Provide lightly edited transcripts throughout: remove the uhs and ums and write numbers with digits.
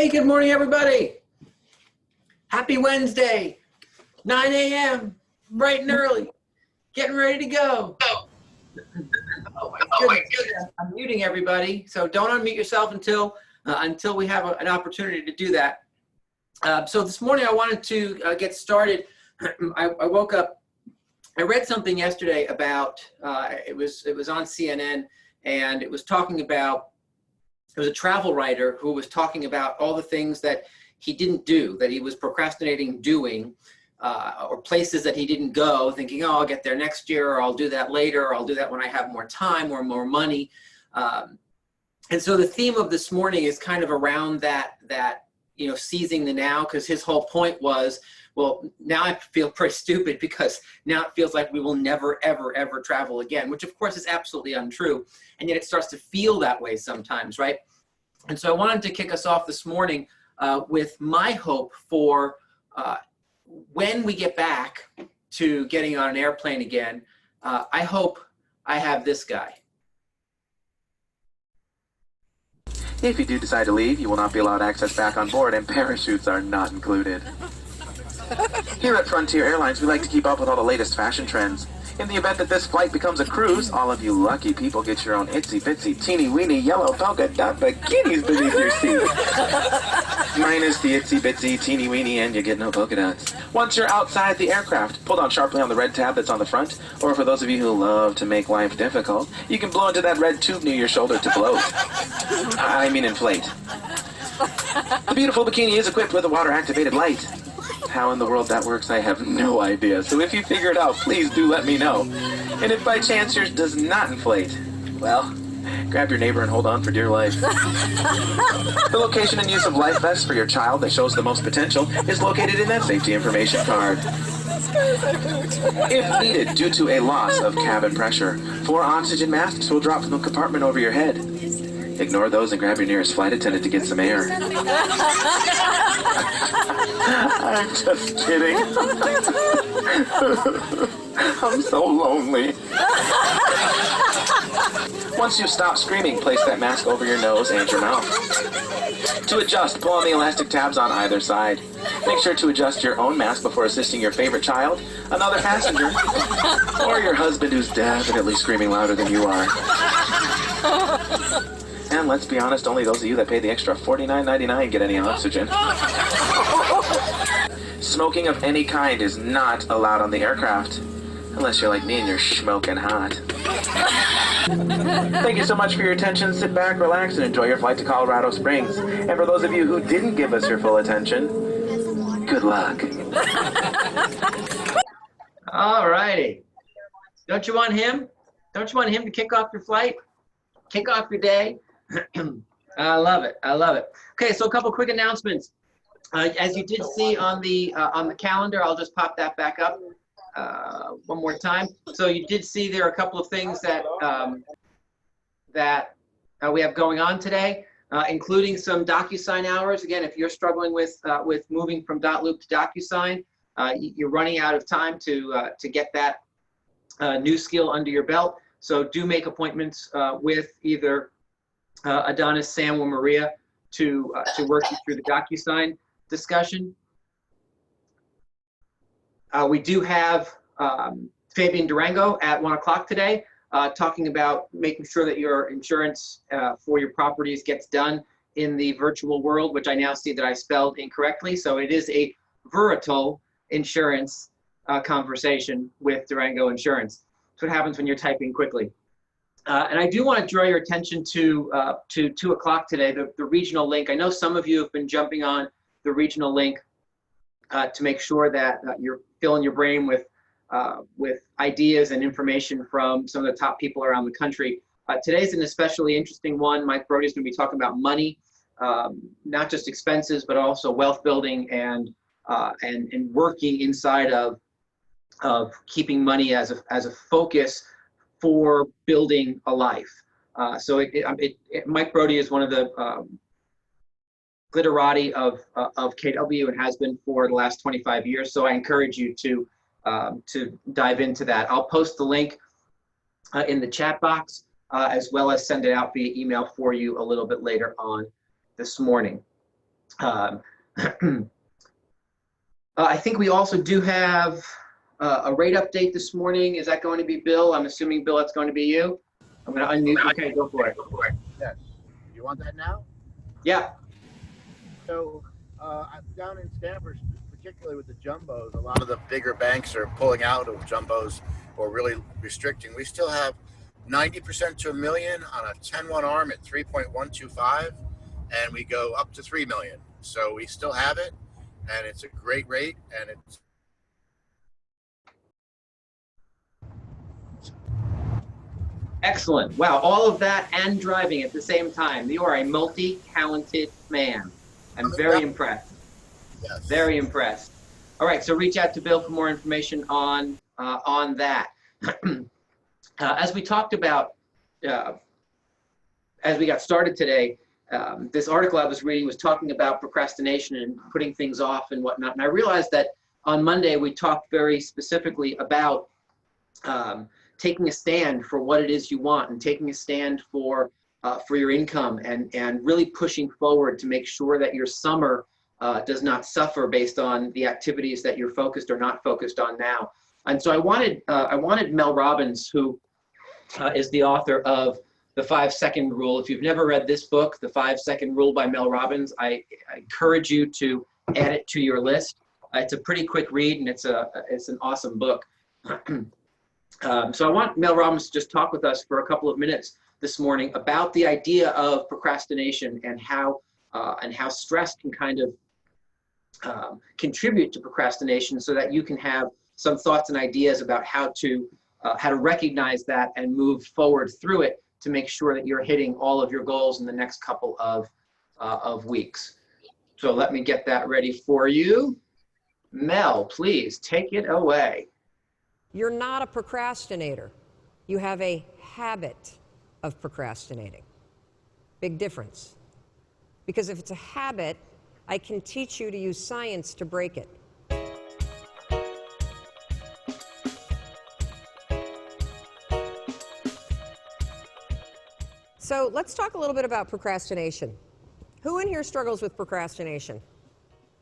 Hey, good morning, everybody. Happy Wednesday, 9 a.m., bright and early, getting ready to go. Oh my goodness, I'm muting everybody, so don't unmute yourself until we have an opportunity to do that. So this morning I wanted to get started. I woke up, I read something yesterday about, it was on CNN, and it was talking about, there was a travel writer who was talking about all the things that he didn't do, that he was procrastinating doing, or places that he didn't go, thinking, oh, I'll get there next year, or I'll do that later, or I'll do that when I have more time or more money. And so the theme of this morning is kind of around that seizing the now, because his whole point was, well, now I feel pretty stupid because now it feels like we will never, ever, ever travel again, which of course is absolutely untrue. And yet it starts to feel that way sometimes, right? And so I wanted to kick us off this morning with my hope for when we get back to getting on an airplane again. I hope I have this guy. If you do decide to leave, you will not be allowed access back on board, and parachutes are not included. Here at Frontier Airlines, we like to keep up with all the latest fashion trends. In the event that this flight becomes a cruise, all of you lucky people get your own itsy-bitsy, teeny-weeny, yellow polka dot bikinis beneath your seat. Minus the itsy-bitsy, teeny-weeny, and you get no polka dots. Once you're outside the aircraft, pull down sharply on the red tab that's on the front, or for those of you who love to make life difficult, you can blow into that red tube near your shoulder to bloat. I mean inflate. The beautiful bikini is equipped with a water-activated light. How in the world that works, I have no idea. So if you figure it out, please do let me know. And if by chance yours does not inflate, well, grab your neighbor and hold on for dear life. The location and use of life vests for your child that shows the most potential is located in that safety information card. If needed due to a loss of cabin pressure, 4 oxygen masks will drop from the compartment over your head. Ignore those and grab your nearest flight attendant to get some air. I'm just kidding. I'm so lonely. Once you stop screaming, place that mask over your nose and your mouth. To adjust, pull on the elastic tabs on either side. Make sure to adjust your own mask before assisting your favorite child, another passenger, or your husband who's definitely screaming louder than you are. And let's be honest, only those of you that pay the extra $49.99 get any oxygen. Smoking of any kind is not allowed on the aircraft, unless you're like me and you're smoking hot. Thank you so much for your attention. Sit back, relax, and enjoy your flight to Colorado Springs. And for those of you who didn't give us your full attention, good luck. All righty. Don't you want him? Don't you want him to kick off your flight? Kick off your day? I love it. I love it. Okay, so a couple quick announcements. As you did see on the calendar, I'll just pop that back up one more time. So you did see there are a couple of things that we have going on today, including some DocuSign hours. Again, if you're struggling with moving from .loop to DocuSign, you're running out of time to get that new skill under your belt. So do make appointments with either Adonis, Sam, or Maria to work you through the DocuSign discussion. We do have Fabian Durango at 1 o'clock today, talking about making sure that your insurance for your properties gets done in the virtual world, which I now see that I spelled incorrectly. So it is a virtual insurance conversation with Durango Insurance. That's what happens when you're typing quickly. And I do want to draw your attention to 2 o'clock today, the regional link. I know some of you have been jumping on the regional link to make sure that you're filling your brain with ideas and information from some of the top people around the country. Today's an especially interesting one. Mike Brody is going to be talking about money, not just expenses, but also wealth building and working inside of keeping money as a focus for building a life. So Mike Brody is one of the glitterati of KW and has been for the last 25 years. So I encourage you to dive into that. I'll post the link in the chat box as well as send it out via email for you a little bit later on this morning. Um, I think we also do have a rate update this morning. Is that going to be Bill? I'm assuming, Bill, it's going to be you. I'm going to unmute. Okay, go for it. Yes. You want that now? Yeah. So down in Stanford, particularly with the jumbos, a lot of the bigger banks are pulling out of jumbos or really restricting. We still have 90% to $1 million on a 10-1 arm at 3.125, and we go up to 3 million. So we still have it, and it's a great rate, and it's Excellent. Wow, all of that and driving at the same time. You are a multi-talented man. I'm very impressed. yes. Very impressed. All right, so reach out to Bill for more information on that. As we talked about, as we got started today, this article I was reading was talking about procrastination and putting things off and whatnot. And I realized that on Monday we talked very specifically about taking a stand for what it is you want and taking a stand for your income and really pushing forward to make sure that your summer does not suffer based on the activities that you're focused or not focused on now. And so I wanted Mel Robbins, who is the author of The 5-Second Rule. If you've never read this book, The 5-Second Rule by Mel Robbins, I encourage you to add it to your list. It's a pretty quick read, and it's an awesome book. So I want Mel Robbins to just talk with us for a couple of minutes this morning about the idea of procrastination and how stress can kind of contribute to procrastination, so that you can have some thoughts and ideas about how to recognize that and move forward through it to make sure that you're hitting all of your goals in the next couple of weeks. So let me get that ready for you. Mel, please take it away. You're not a procrastinator. You have a habit of procrastinating. Big difference. Because if it's a habit, I can teach you to use science to break it. So let's talk a little bit about procrastination. Who in here struggles with procrastination?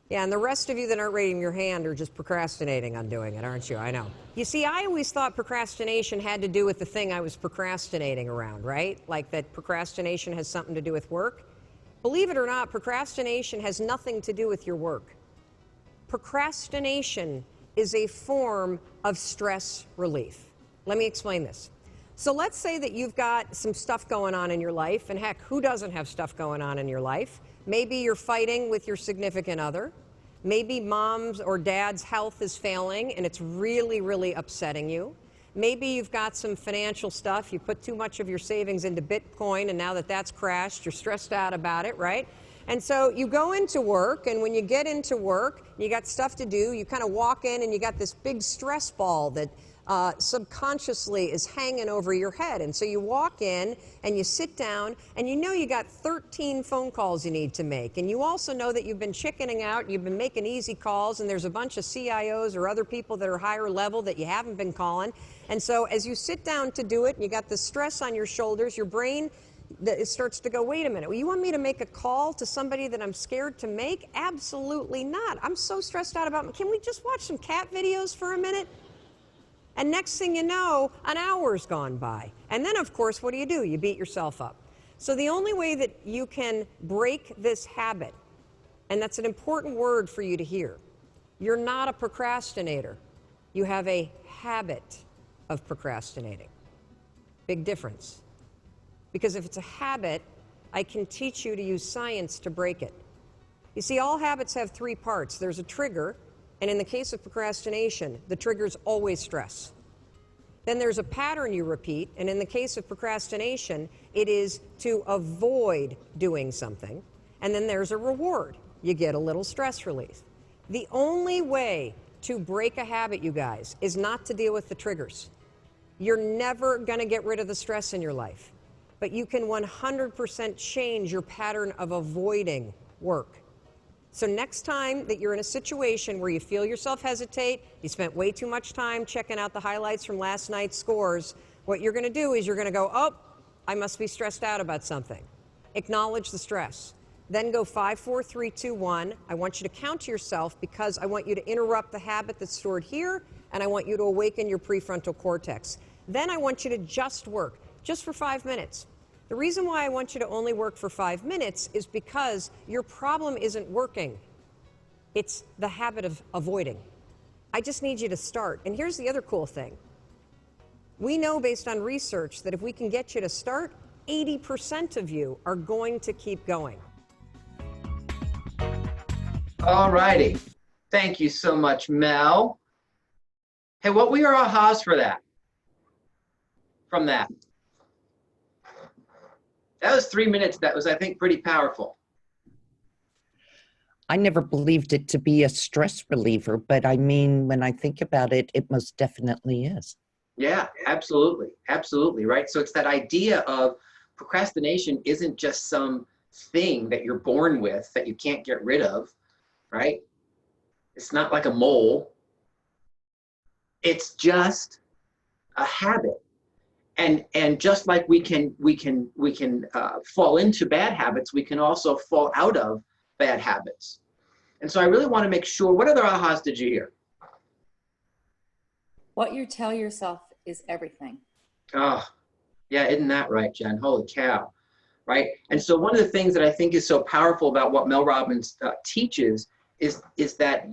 Yeah, and the rest of you that aren't raising your hand are just procrastinating on doing it, aren't you? I know. You see, I always thought procrastination had to do with the thing I was procrastinating around, right? Like that procrastination has something to do with work. Believe it or not, procrastination has nothing to do with your work. Procrastination is a form of stress relief. Let me explain this. So let's say that you've got some stuff going on in your life, and heck, who doesn't have stuff going on in your life? Maybe you're fighting with your significant other. Maybe mom's or dad's health is failing and it's really, really upsetting you. Maybe you've got some financial stuff. You put too much of your savings into Bitcoin, and now that that's crashed, you're stressed out about it, right? And so you go into work, and when you get into work, you got stuff to do, you kind of walk in and you got this big stress ball that subconsciously is hanging over your head. And so you walk in and you sit down, and you know you got 13 phone calls you need to make. And you also know that you've been chickening out, you've been making easy calls, and there's a bunch of CIOs or other people that are higher level that you haven't been calling. And so as you sit down to do it, and you got the stress on your shoulders, your brain it starts to go, wait a minute, well, you want me to make a call to somebody that I'm scared to make? Absolutely not. I'm so stressed out about, can we just watch some cat videos for a minute? And next thing you know, an hour's gone by. And then, of course, what do? You beat yourself up. So the only way that you can break this habit, and that's an important word for you to hear, you're not a procrastinator. You have a habit of procrastinating. Big difference. Because if it's a habit, I can teach you to use science to break it. You see, all habits have three parts. There's a trigger, and in the case of procrastination, the trigger's always stress. Then there's a pattern you repeat, and in the case of procrastination, it is to avoid doing something. And then there's a reward. You get a little stress relief. The only way to break a habit, you guys, is not to deal with the triggers. You're never going to get rid of the stress in your life, but you can 100% change your pattern of avoiding work. So next time that you're in a situation where you feel yourself hesitate, you spent way too much time checking out the highlights from last night's scores, what you're going to do is you're going to go, oh, I must be stressed out about something. Acknowledge the stress. then go 5, 4, 3, 2, 1. I want you to count to yourself because I want you to interrupt the habit that's stored here, and I want you to awaken your prefrontal cortex. Then I want you to just work, just for 5 minutes. The reason why I want you to only work for 5 minutes is because your problem isn't working. It's the habit of avoiding. I just need you to start. And here's the other cool thing. We know based on research that if we can get you to start, 80% of you are going to keep going. All righty. Thank you so much, Mel. Hey, what were your ahas for that? From that? That was 3 minutes. That was, I think, pretty powerful. I never believed it to be a stress reliever, but I mean, when I think about it, it most definitely is. Yeah, absolutely. Absolutely, right? So it's that idea of procrastination isn't just some thing that you're born with that you can't get rid of, right? It's not like a mole. It's just a habit. And just like we can fall into bad habits, we can also fall out of bad habits. And so I really want to make sure, what other ahas did you hear? What you tell yourself is everything. Oh, yeah, isn't that right, Jen? Holy cow, right? And so one of the things that I think is so powerful about what Mel Robbins teaches is that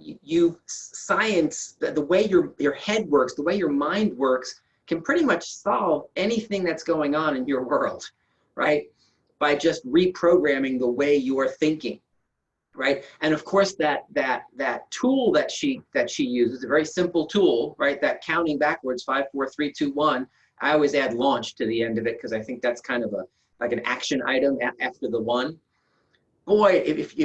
science, the way your head works, the way your mind works, can pretty much solve anything that's going on in your world, right? By just reprogramming the way you are thinking, right? And of course, that tool that she uses, a very simple tool, right? That counting backwards, 5, 4, 3, 2, 1. I always add launch to the end of it because I think that's kind of like an action item after the 1. Boy, if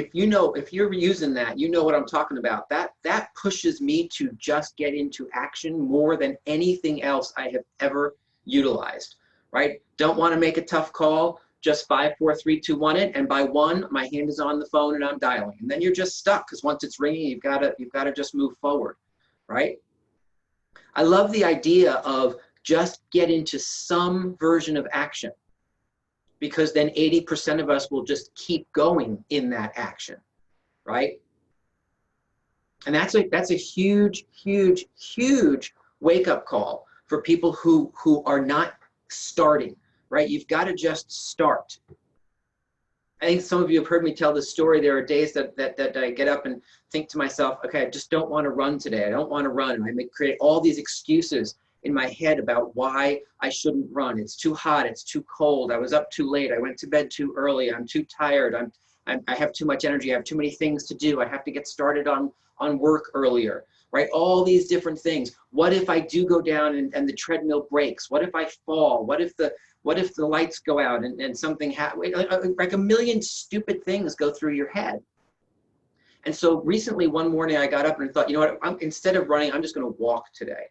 you're using that, you know what I'm talking about. That pushes me to just get into action more than anything else I have ever utilized, right? Don't want to make a tough call, just 5, 4, 3, 2, 1 it, and by 1, my hand is on the phone and I'm dialing. And then you're just stuck because once it's ringing, you've got to just move forward, right? I love the idea of just get into some version of action, because then 80% of us will just keep going in that action, right? And that's a huge, huge, huge wake-up call for people who are not starting, right? You've got to just start. I think some of you have heard me tell this story. There are days that I get up and think to myself, okay, I just don't want to run today. I don't want to run. And I may create all these excuses in my head about why I shouldn't run. It's too hot, it's too cold, I was up too late, I went to bed too early, I'm too tired, I have too much energy, I have too many things to do, I have to get started on work earlier, right? All these different things. What if I do go down and the treadmill breaks? What if I fall? What if the lights go out and something happens? Like a million stupid things go through your head. And so recently, one morning I got up and thought, you know what, instead of running, I'm just gonna walk today.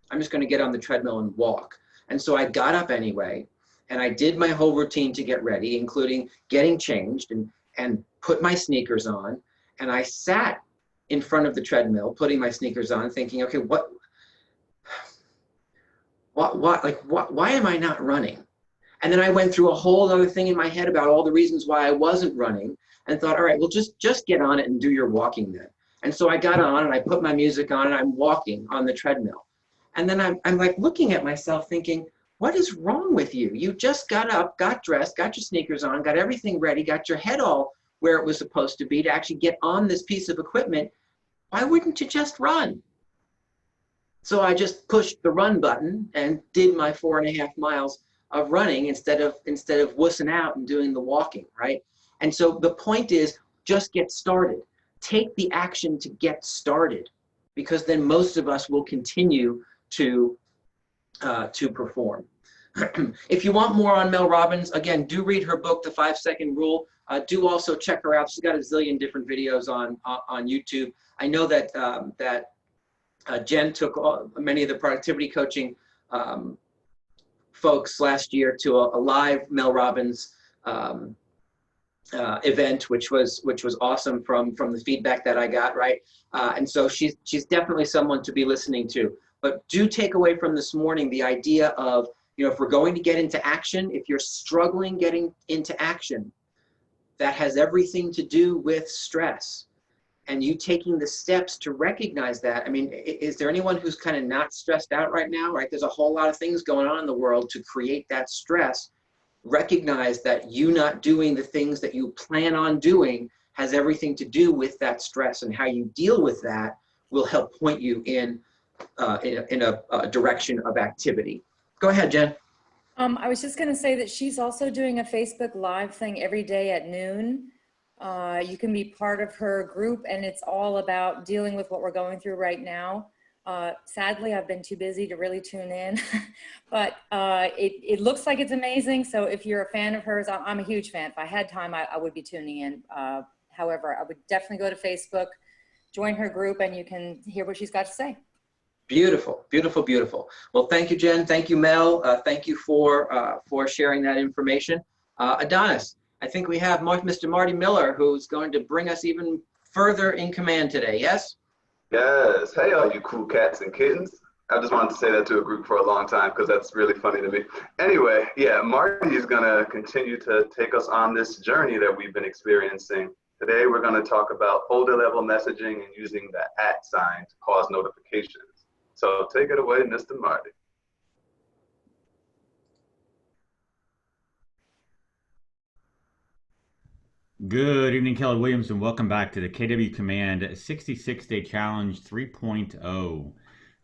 I'm just going to get on the treadmill and walk. And so I got up anyway, and I did my whole routine to get ready, including getting changed and put my sneakers on. And I sat in front of the treadmill, putting my sneakers on, thinking, okay, why am I not running? And then I went through a whole other thing in my head about all the reasons why I wasn't running, and thought, all right, well, just get on it and do your walking then. And so I got on and I put my music on and I'm walking on the treadmill. And then I'm like looking at myself thinking, what is wrong with you? You just got up, got dressed, got your sneakers on, got everything ready, got your head all where it was supposed to be to actually get on this piece of equipment. Why wouldn't you just run? So I just pushed the run button and did my 4.5 miles of running instead of wussing out and doing the walking, right? And so the point is, just get started. Take the action to get started, because then most of us will continue to perform. If you want more on Mel Robbins, again, do read her book, The 5-Second Rule. Do also check her out. She's got a zillion different videos on YouTube. I know that Jen took many of the productivity coaching folks last year to a live Mel Robbins event, which was awesome from the feedback that I got, right? And so she's definitely someone to be listening to. But do take away from this morning the idea of, if we're going to get into action, if you're struggling getting into action, that has everything to do with stress. And you taking the steps to recognize that. I mean, is there anyone who's kind of not stressed out right now, right? There's a whole lot of things going on in the world to create that stress. Recognize that you not doing the things that you plan on doing has everything to do with that stress, and how you deal with that will help point you in a direction of activity. Go ahead, Jen. I was just going to say that she's also doing a Facebook Live thing every day at noon. You can be part of her group, and it's all about dealing with what we're going through right now. Sadly, I've been too busy to really tune in, but it looks like it's amazing. So if you're a fan of hers, I'm a huge fan. If I had time, I would be tuning in. However, I would definitely go to Facebook, join her group, and you can hear what she's got to say. Beautiful, beautiful, beautiful. Well, thank you, Jen. Thank you, Mel. Thank you for sharing that information. Adonis, I think we have Mr. Marty Miller, who's going to bring us even further in command today. Yes? Yes. Hey, all you cool cats and kittens. I just wanted to say that to a group for a long time because that's really funny to me. Anyway, yeah, Marty is going to continue to take us on this journey that we've been experiencing. Today, we're going to talk about folder level messaging and using the @ sign to cause notifications. So take it away, Mr. Marty. Good evening, Kelly Williams, and welcome back to the KW Command 66-Day Challenge 3.0.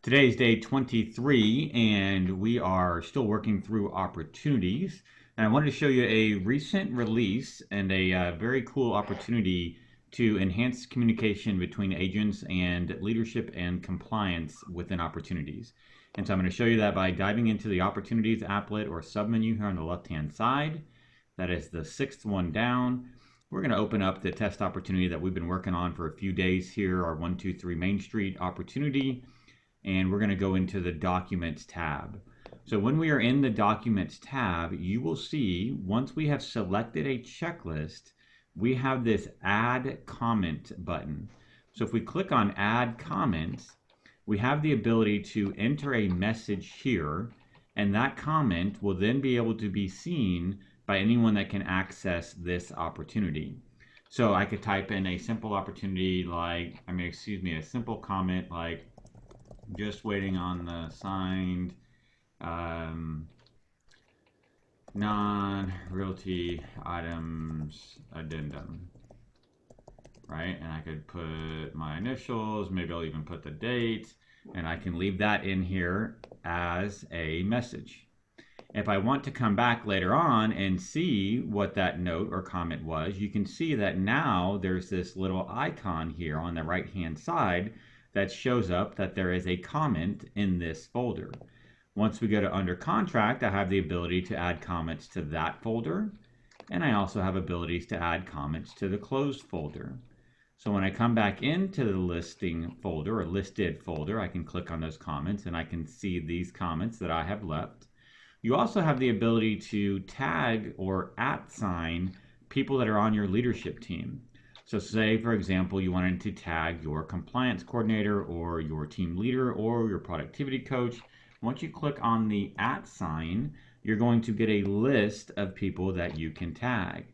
Today's day 23, and we are still working through opportunities. And I wanted to show you a recent release and a very cool opportunity to enhance communication between agents and leadership and compliance within opportunities. And so I'm going to show you that by diving into the Opportunities applet or submenu here on the left-hand side. That is the 6th one down. We're going to open up the test opportunity that we've been working on for a few days here, our 123 Main Street opportunity, and we're going to go into the Documents tab. So when we are in the Documents tab, you will see once we have selected a checklist, we have this Add Comment button. So if we click on Add Comments, we have the ability to enter a message here, and that comment will then be able to be seen by anyone that can access this opportunity. So I could type in a simple opportunity like, a simple comment like, just waiting on the signed non-realty items addendum, right? And I could put my initials, maybe I'll even put the date, and I can leave that in here as a message. If I want to come back later on and see what that note or comment was, you can see that now there's this little icon here on the right-hand side that shows up that there is a comment in this folder. Once we go to Under Contract, I have the ability to add comments to that folder, and I also have abilities to add comments to the closed folder. So when I come back into the listing folder or listed folder, I can click on those comments and I can see these comments that I have left. You also have the ability to tag or @ people that are on your leadership team. So say, for example, you wanted to tag your compliance coordinator or your team leader or your productivity coach. Once you click on the @ you're going to get a list of people that you can tag.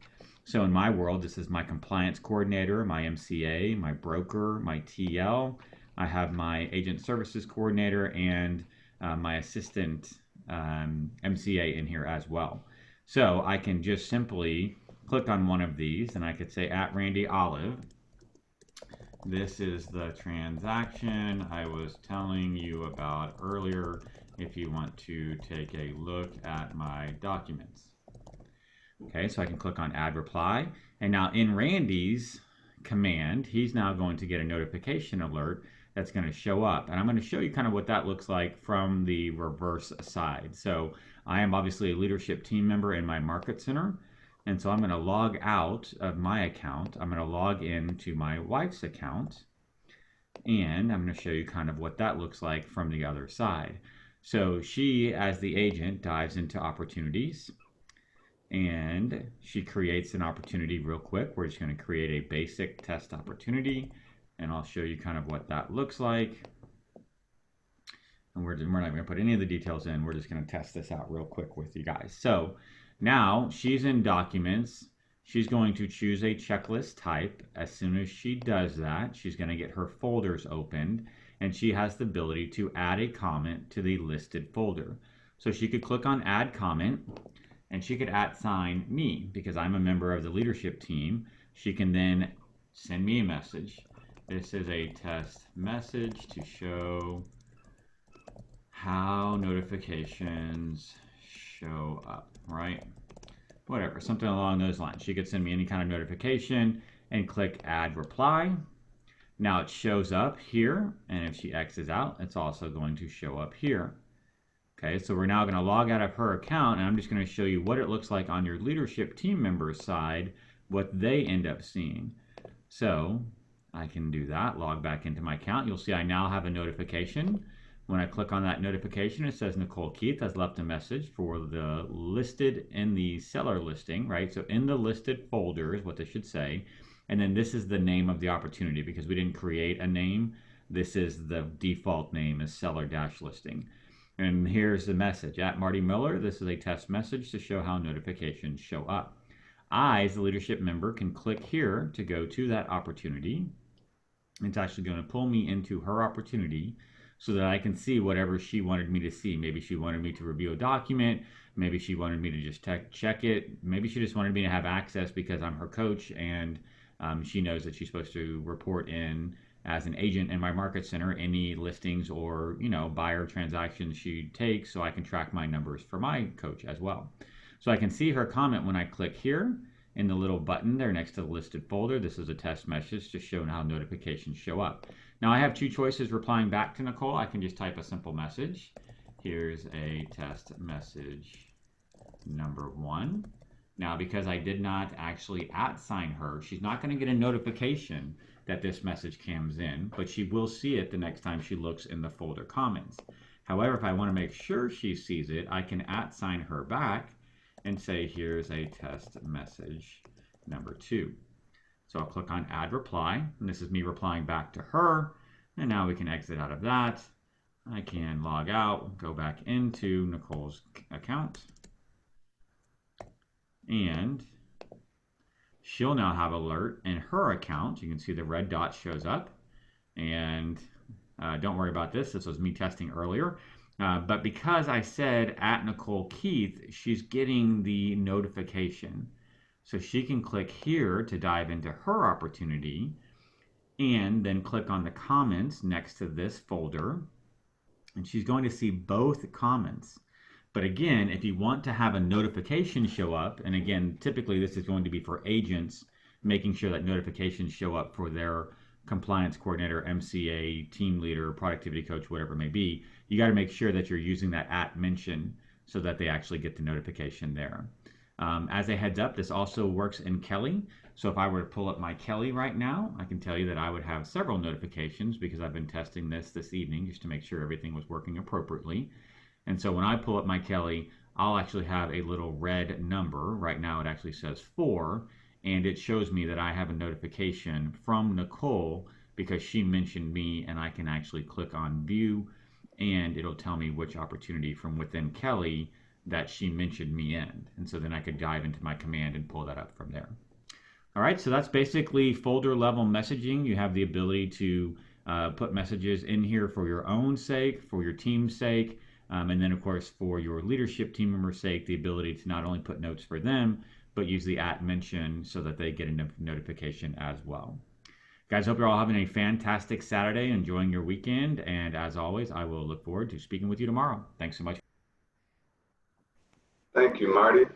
So in my world, this is my compliance coordinator, my MCA, my broker, my TL. I have my agent services coordinator and my assistant MCA in here as well. So I can just simply click on one of these and I could say @Randy Olive. This is the transaction I was telling you about earlier if you want to take a look at my documents. Okay, so I can click on Add Reply. And now in Randy's command, he's now going to get a notification alert that's going to show up. And I'm going to show you kind of what that looks like from the reverse side. So I am obviously a leadership team member in my Market Center. And so I'm going to log out of my account. I'm going to log into my wife's account. And I'm going to show you kind of what that looks like from the other side. So she, as the agent, dives into opportunities. And she creates an opportunity real quick. We're just going to create a basic test opportunity. And I'll show you kind of what that looks like. And we're not going to put any of the details in. We're just going to test this out real quick with you guys. So now she's in Documents. she's going to choose a checklist type. As soon as she does that, she's going to get her folders opened, and she has the ability to add a comment to the listed folder. So she could click on add comment, and she could @sign me because I'm a member of the leadership team. She can then send me a message. This is a test message to show how notifications show up, right? Whatever, something along those lines. She could send me any kind of notification and click add reply. Now it shows up here, and if she X's out, it's also going to show up here. Okay, so we're now going to log out of her account, and I'm just going to show you what it looks like on your leadership team members side, what they end up seeing. So I can do that, log back into my account. You'll see I now have a notification. When I click on that notification, it says Nicole Keith has left a message for the listed in the seller listing, right? So in the listed folder is what this should say. And then this is the name of the opportunity because we didn't create a name. This is the default name is seller-listing. And here's the message. @Marty Miller, this is a test message to show how notifications show up. I, as the leadership member, can click here to go to that opportunity. It's actually going to pull me into her opportunity so that I can see whatever she wanted me to see. Maybe she wanted me to review a document. Maybe she wanted me to just check it. Maybe she just wanted me to have access because I'm her coach and she knows that she's supposed to report in as an agent in my market center any listings or buyer transactions she takes, so I can track my numbers for my coach as well. So I can see her comment when I click here in the little button there next to the listed folder. This is a test message to show how notifications show up. Now I have two choices replying back to Nicole. I can just type a simple message. Here's a test message number 1. Now, because I did not actually @sign her, she's not going to get a notification that this message comes in, but she will see it the next time she looks in the folder comments. However, if I want to make sure she sees it, I can @sign her back and say, here's a test message number 2. So I'll click on add reply, and this is me replying back to her. And now we can exit out of that. I can log out, go back into Nicole's account, and she'll now have alert in her account. You can see the red dot shows up, and don't worry about this. This was me testing earlier. But because I said @Nicole Keith, she's getting the notification. So she can click here to dive into her opportunity and then click on the comments next to this folder. And she's going to see both comments. But again, if you want to have a notification show up, and again, typically this is going to be for agents, making sure that notifications show up for their compliance coordinator, MCA, team leader, productivity coach, whatever it may be, you got to make sure that you're using that @mention so that they actually get the notification there. As a heads up, this also works in Kelly. So if I were to pull up my Kelly right now, I can tell you that I would have several notifications because I've been testing this evening just to make sure everything was working appropriately. And so when I pull up my Kelly, I'll actually have a little red number. Right now it actually says 4, and it shows me that I have a notification from Nicole because she mentioned me, and I can actually click on view, and it'll tell me which opportunity from within Kelly that she mentioned me in. And so then I could dive into my command and pull that up from there. All right, so that's basically folder level messaging. You have the ability to put messages in here for your own sake, for your team's sake, and then of course for your leadership team member's sake, the ability to not only put notes for them, but use the @mention so that they get a notification as well. Guys, hope you're all having a fantastic Saturday, enjoying your weekend, and as always, I will look forward to speaking with you tomorrow. Thanks so much. Thank you, Marty.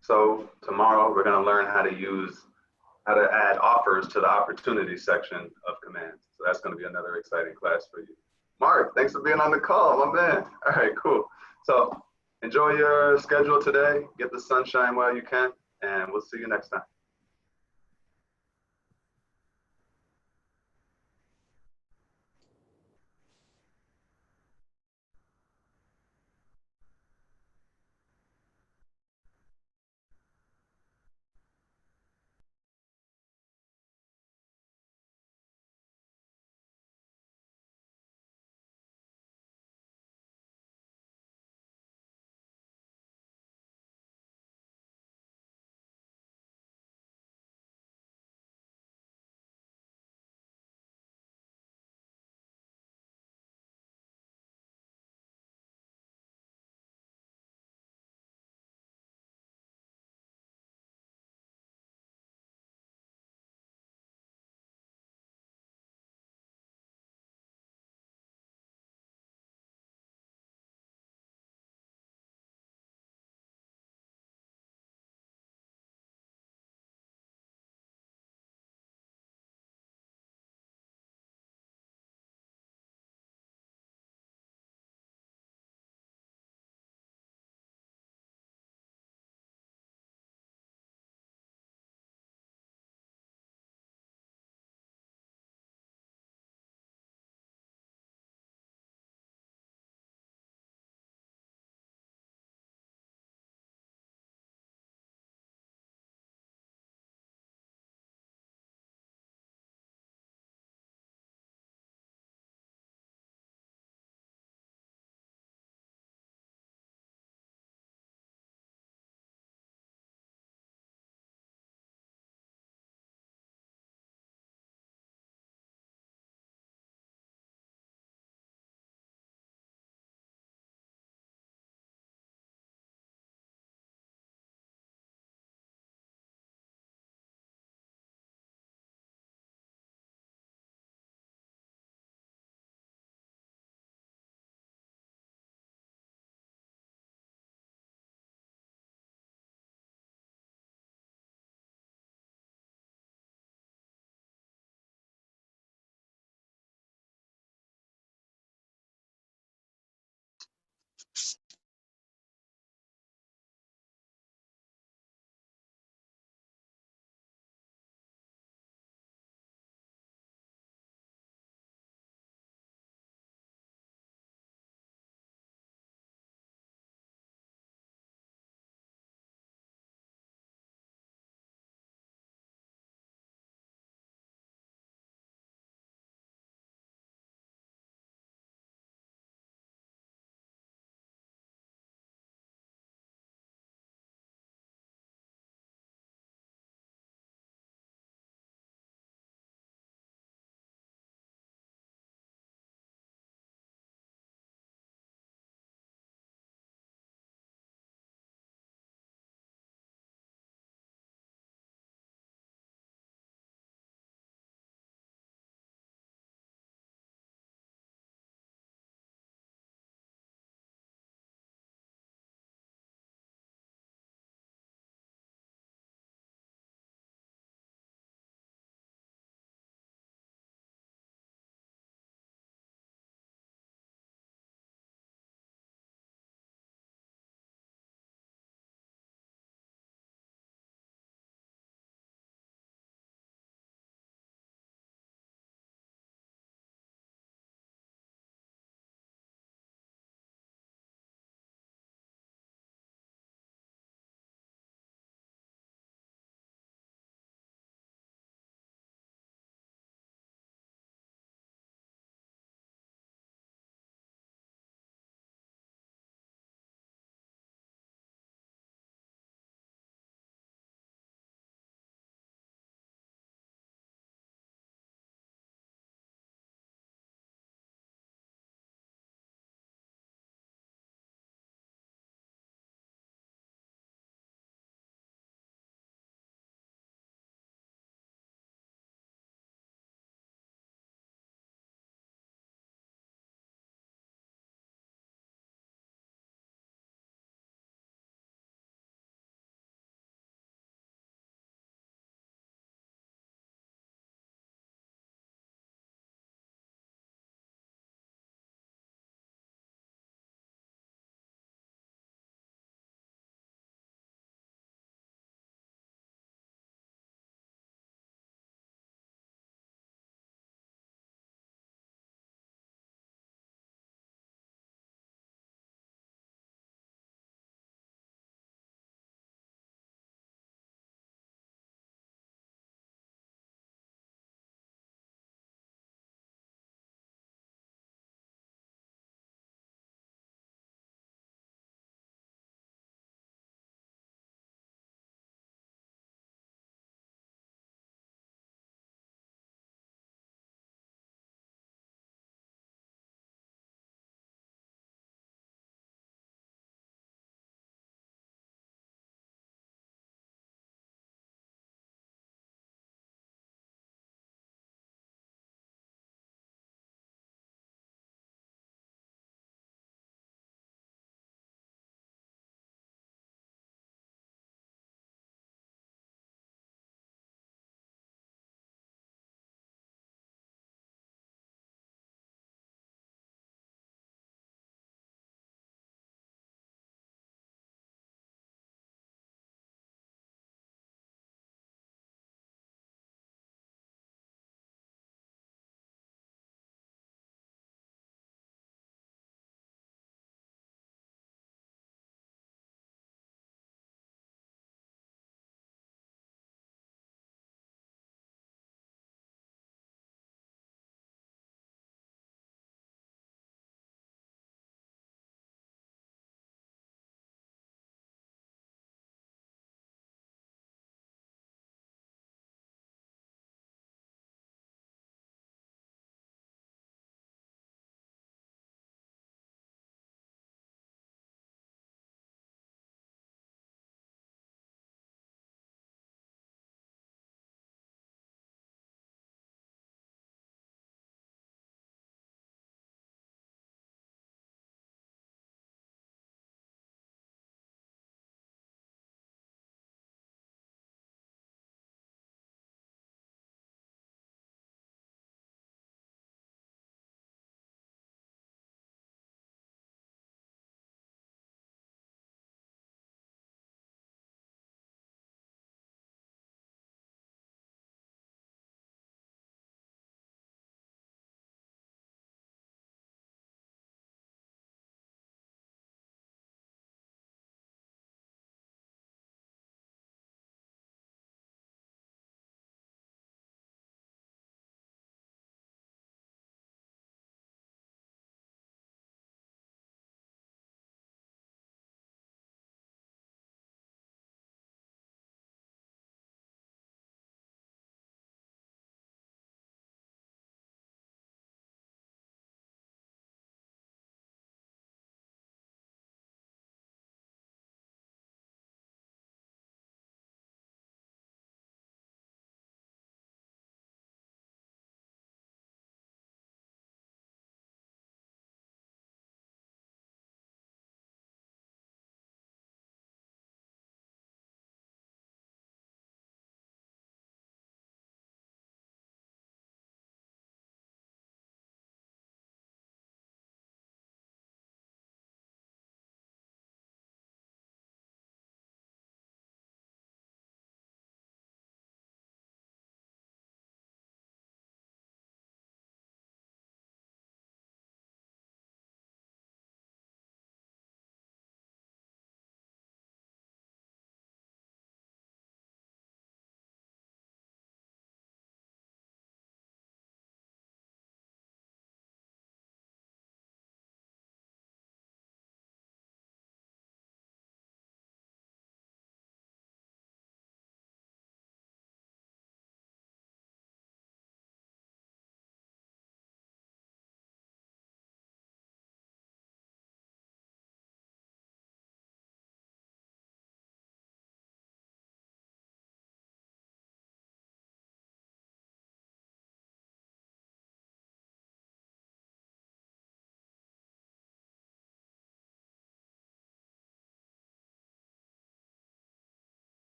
So tomorrow we're going to learn how to add offers to the opportunity section of commands. So that's going to be another exciting class for you. Mark, thanks for being on the call, my man. All right, cool. So enjoy your schedule today. Get the sunshine while you can, and we'll see you next time.